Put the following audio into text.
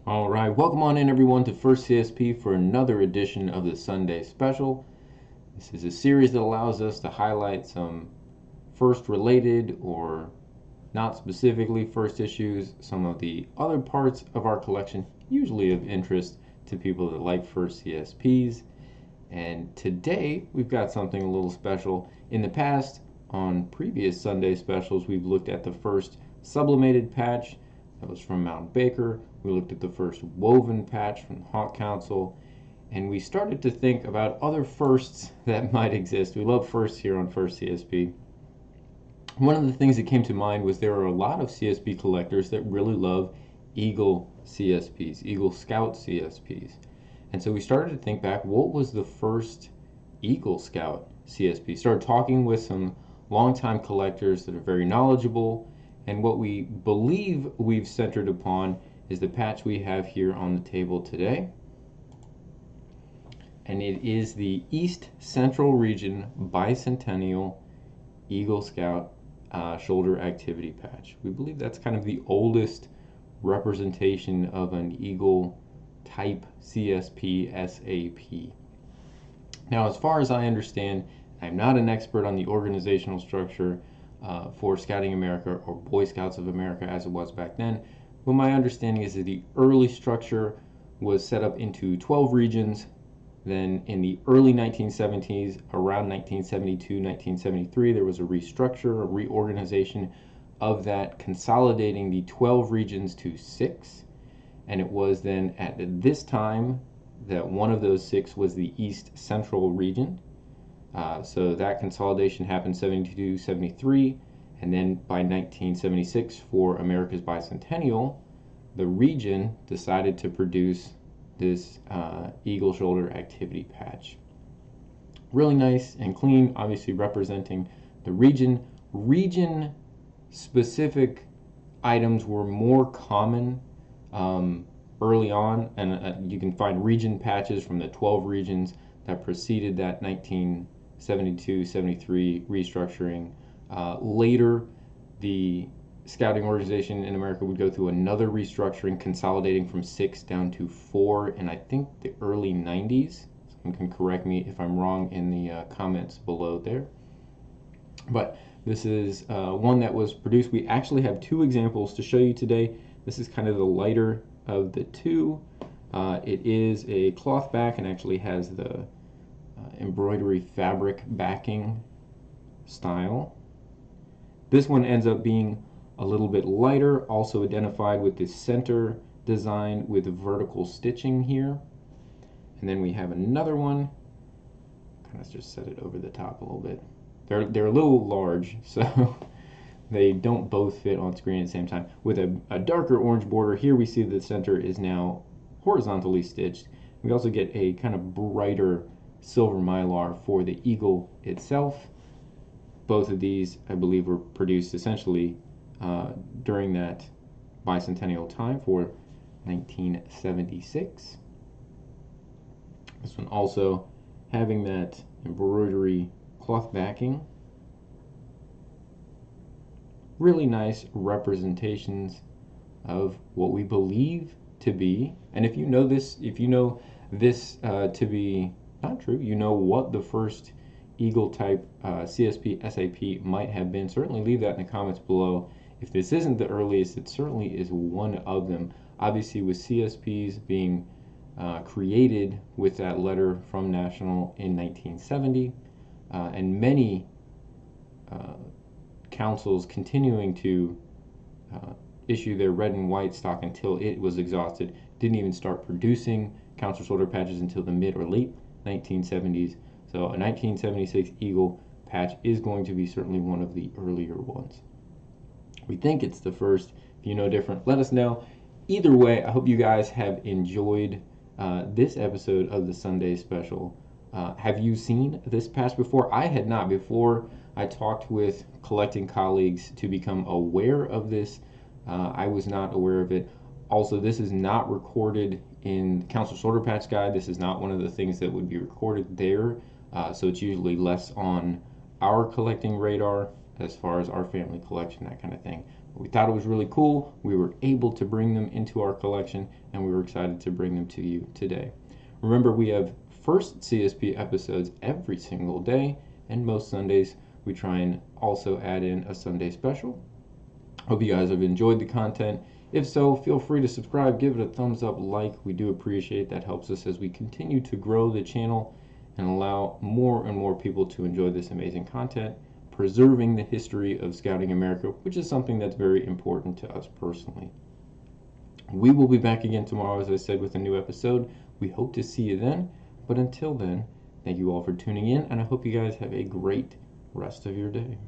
All right, welcome on in everyone to First CSP for another edition of the Sunday Special. This is a series that allows us to highlight some first related or not specifically first issues, some of the other parts of our collection, usually of interest to people that like First CSPs. And today we've got something a little special. In the past, on previous Sunday specials, we've looked at the first sublimated patch that was from Mount Baker. We looked at the first woven patch from the Hawk Council, and we started to think about other firsts that might exist. We love firsts here on First CSP. One of the things that came to mind was there are a lot of CSP collectors that really love Eagle CSPs, Eagle Scout CSPs. And so we started to think back, what was the first Eagle Scout CSP? Started talking with some longtime collectors that are very knowledgeable, and what we believe we've centered upon is the patch we have here on the table today. And it is the East Central Region Bicentennial Eagle Scout shoulder activity patch. We believe that's kind of the oldest representation of an Eagle type CSP SAP. Now, as far as I understand, I'm not an expert on the organizational structure for Scouting America or Boy Scouts of America as it was back then, but my understanding is that the early structure was set up into 12 regions. Then in the early 1970s, around 1972, 1973, there was a restructure, a reorganization of that, consolidating the 12 regions to 6. And it was then at this time that one of those 6 was the East Central region. So that consolidation happened 72, 73, and then by 1976 for America's Bicentennial, the region decided to produce this Eagle Shoulder Activity Patch. Really nice and clean, obviously representing the region. Region-specific items were more common early on, and you can find region patches from the 12 regions that preceded that 1972-73 restructuring. Later, the scouting organization in America would go through another restructuring, consolidating from 6 down to 4 in I think the early 90s. Someone can correct me if I'm wrong in the comments below there. But this is one that was produced. We actually have 2 examples to show you today. This is kind of the lighter of the 2. It is a cloth back and actually has the embroidery fabric backing style. This one ends up being a little bit lighter, also identified with this center design with vertical stitching here. And then we have another one. Kind of just set it over the top a little bit. They're a little large, so they don't both fit on screen at the same time. With a darker orange border, here we see the center is now horizontally stitched. We also get a kind of brighter silver mylar for the eagle itself. Both of these, I believe, were produced essentially during that bicentennial time for 1976. This one also having that embroidery cloth backing. Really nice representations of what we believe to be, and if you know this to be not true, you know what the first Eagle type CSP SAP might have been, certainly leave that in the comments below. If this isn't the earliest, it certainly is one of them. Obviously, with CSPs being created with that letter from National in 1970, and many councils continuing to issue their red and white stock until it was exhausted. Didn't even start producing council shoulder patches until the mid or late 1970s. So a 1976 Eagle patch is going to be certainly one of the earlier ones. We think it's the first. If you know different, let us know. Either way, I hope you guys have enjoyed this episode of the Sunday Special. Have you seen this patch before? I had not. Before I talked with collecting colleagues to become aware of this, I was not aware of it. Also, this is not recorded in the Council Shoulder Patch Guide. This is not one of the things that would be recorded there. So it's usually less on our collecting radar as far as our family collection, that kind of thing. We thought it was really cool. We were able to bring them into our collection, and we were excited to bring them to you today. Remember, we have first CSP episodes every single day, and most Sundays we try and also add in a Sunday special. Hope you guys have enjoyed the content. If so, feel free to subscribe, give it a thumbs up, like. We do appreciate that. Helps us as we continue to grow the channel and allow more and more people to enjoy this amazing content, preserving the history of Scouting America, which is something that's very important to us personally. We will be back again tomorrow, as I said, with a new episode. We hope to see you then. But until then, thank you all for tuning in, and I hope you guys have a great rest of your day.